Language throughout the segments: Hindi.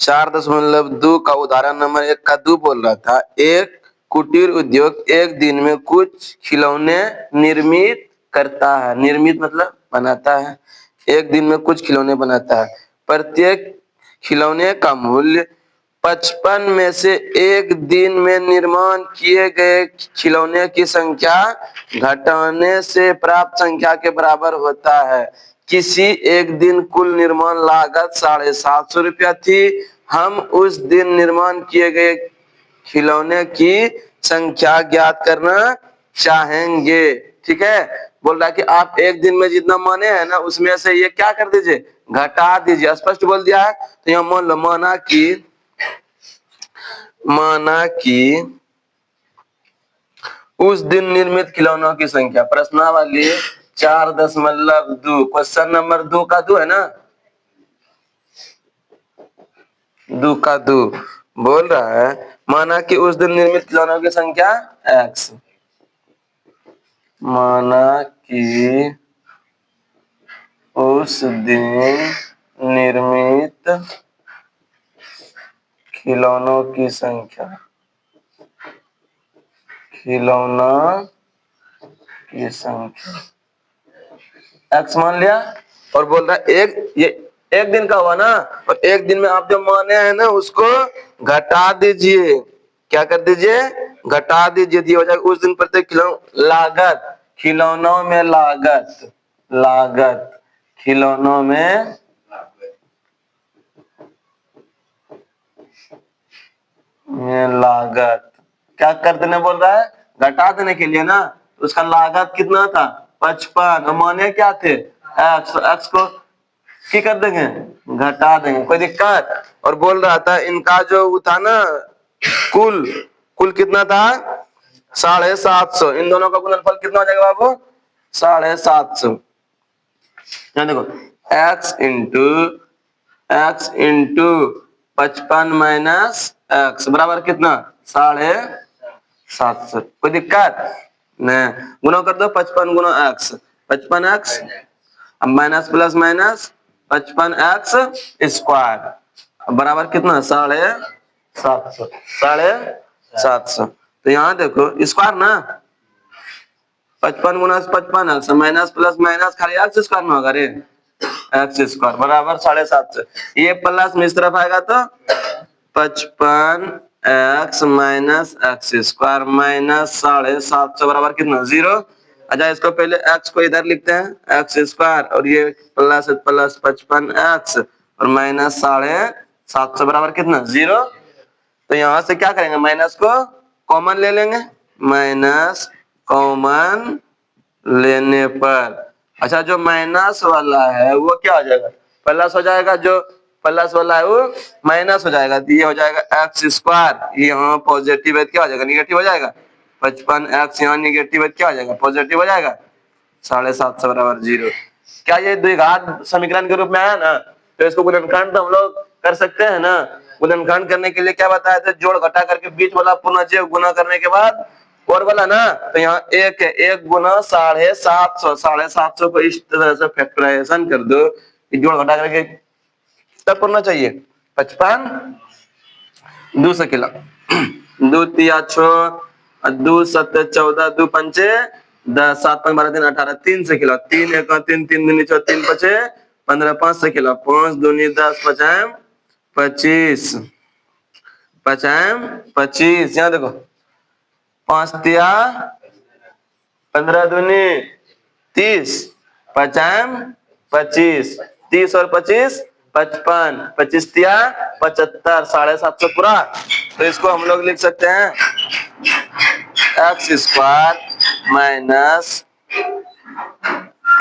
4.2 का उदाहरण नंबर 1 का 2 बोल रहा था। एक कुटीर उद्योग एक दिन में कुछ खिलौने निर्मित करता है। निर्मित मतलब बनाता है। एक दिन में कुछ खिलौने बनाता है। प्रत्येक खिलौने का मूल्य 55 में से एक दिन में निर्माण किए गए खिलौने की संख्या घटाने से प्राप्त संख्या के बराबर होता है। किसी एक दिन कुल निर्माण लागत 750 रुपया थी। हम उस दिन निर्माण किए गए खिलौने की संख्या ज्ञात करना चाहेंगे। ठीक है, बोल रहा है कि आप एक दिन में जितना माने हैं ना उसमें से ये क्या कर दीजिए, घटा दीजिए। स्पष्ट बोल दिया है। तो यहाँ मान लो माना कि उस दिन निर्मित खिलौनों की संख्या प्रश्नावली 4.2 क्वेश्चन नंबर 2 का 2 है ना, 2 का 2 बोल रहा है माना कि उस दिन निर्मित खिलौनों की संख्या x, माना कि उस दिन निर्मित खिलौनों की संख्या x मान लिया। और बोल रहा है ये एक दिन का हुआ ना, और एक दिन में आप जो माने हैं ना उसको घटा दीजिए। क्या कर दीजिए, घटा दीजिए। दिया हो जाएगा उस दिन प्रत्येक लागत, खिलौनों में लागत खिलौनों में लागत क्या कर देने बोल रहा है, घटा देने के लिए ना। उसका लागत कितना था 55, माने क्या थे x, x को की कर देंगे, घटा देंगे। कोई दिक्कत। और बोल रहा था इनका जो था ना कुल कितना था 750। इन दोनों का गुणनफल कितना हो जाएगा बाबू 750। यहाँ देखो x इंटू 55 माइनस x बराबर कितना 750। कोई दिक्कत नहीं, गुना कर दो 55 गुना x, 55x minus plus minus 55x square बराबर कितना 750, 750। तो यहाँ देखो स्क्वायर ना, 55 गुना 55 माइनस प्लस माइनस खाली एक्स स्क्वायर में होगा रे, एक्स स्क्वायर बराबर 750। ये प्लस में इस तरफ आएगा तो 55x minus x square minus 750 बराबर कितना 0। अच्छा इसको पहले x को इधर लिखते हैं एक्स स्क्वायर, और ये प्लस प्लस 55x और माइनस 750 बराबर कितना 0। तो यहां से क्या करेंगे, माइनस को कॉमन ले लेंगे। माइनस कॉमन लेने पर अच्छा जो माइनस वाला है वो क्या हो जाएगा, प्लस हो जाएगा। जो प्लस वाला है वो माइनस हो जाएगा। ये हो जाएगा एक्स स्क्वायर, यहाँ पॉजिटिव है क्या हो जाएगा निगेटिव हो जाएगा। 55x यहाँ निगेटिव है क्या हो जाएगा पॉजिटिव हो जाएगा। 750 बराबर 0। क्या ये द्विघात समीकरण के रूप में आया ना, तो इसको गुणनखंड तो हम लोग कर सकते हैं ना। गुणनखंड करने के लिए क्या बताया था, जोड़ घटा करके बीच वाला पुनः गुना करने के बाद और वाला ना, तो यहाँ एक है, 1 गुना 750, 750 को इस तरह से फैक्टराइजेशन कर दो, जोड़ घटा करके तब करना चाहिए 55 2 से किला 2 तिया 6 2 7 14 2 पंचे 10 7 5 12 3 18 3 से किला 3 1 3 3 दूनी 6 3 5 15 5 से किला 5 दूनी 10 5 25 25। यहाँ देखो 5 तिया 15 दूनी 30 5 25 30 और 25 55 25 तिया 75 750 पूरा। तो इसको हम लोग लिख सकते हैं x square minus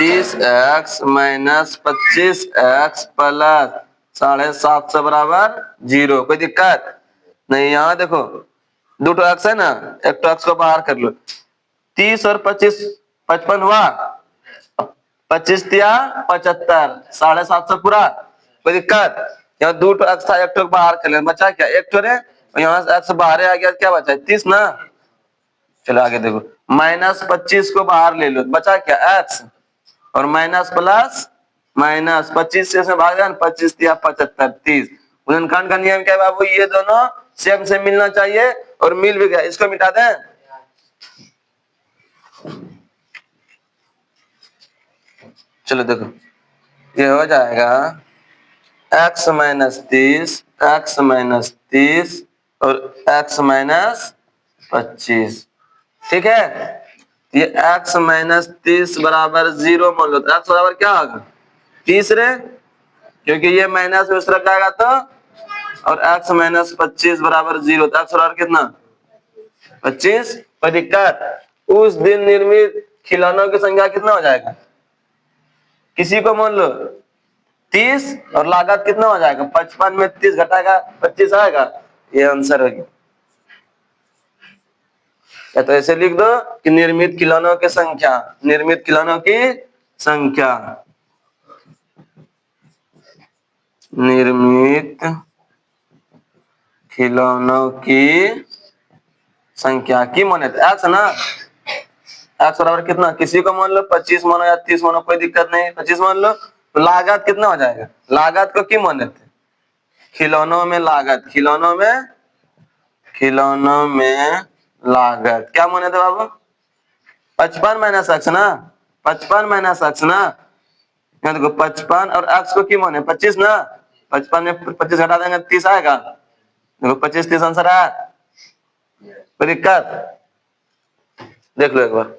30x minus 25x plus 750 बराबर 0। कोई दिक्कत नहीं। यहाँ देखो 2 एक्स है ना, एक एक्स को बाहर कर लो। 30 और 25 55 हुआ, 25 तिया 75 750 पूरा। कोई दिक्कत। यहाँ 2 एक्स था, एक बाहर कर ले, बचा क्या एक है, यहाँ से एक्स बाहर आ गया, क्या बचा 30 ना। चलो आगे देखो माइनस 25 को बाहर ले लो, बचा क्या एक्स, और माइनस प्लस माइनस 25 से भाग 25 तिया 75 30 गुणनखंड का नियम क्या है बाबू, ये दोनों सेम से मिलना चाहिए और मिल भी गया, इसको मिटा दें। चलो देखो ये हो जाएगा x माइनस 30, x माइनस 30 और x माइनस 25। ठीक है, ये x माइनस 30 बराबर 0 मान लो तो x बराबर क्या होगा 30 रे, क्योंकि ये माइनस में उस तरफ जाएगा तो, और x माइनस 25 बराबर 0 तो x बराबर कितना 25। कोई दिक्कत? उस दिन निर्मित खिलौनों की संख्या कितना हो जाएगा, किसी को मान लो 30 और लागत कितना हो जाएगा 55 में 30 घटाएगा 25 आएगा, ये आंसर होगी। या तो ऐसे लिख दो कि निर्मित खिलौनों की संख्या, निर्मित खिलौनों की संख्या, निर्मित खिलौनों की संख्या की माने एक्स ना, एक्स बराबर कितना, किसी को मान लो 25 मानो या 30 मानो कोई दिक्कत नहीं, 25 मान लो तो लागत कितना हो जाएगा, लागत को क्यों माने थे, खिलौनों में लागत, खिलौनों में लागत क्या माने थे बाबू 55 माइनस एक्स ना, 55 माइनस एक्स ना, यहाँ देखो 55 और एक्स को क्यों माने 25 ना, 55 में 25 घटा देंगे 30 आएगा, देखो 25 30 आंसर आया। कोई दिक्कत? देख लो एक बार।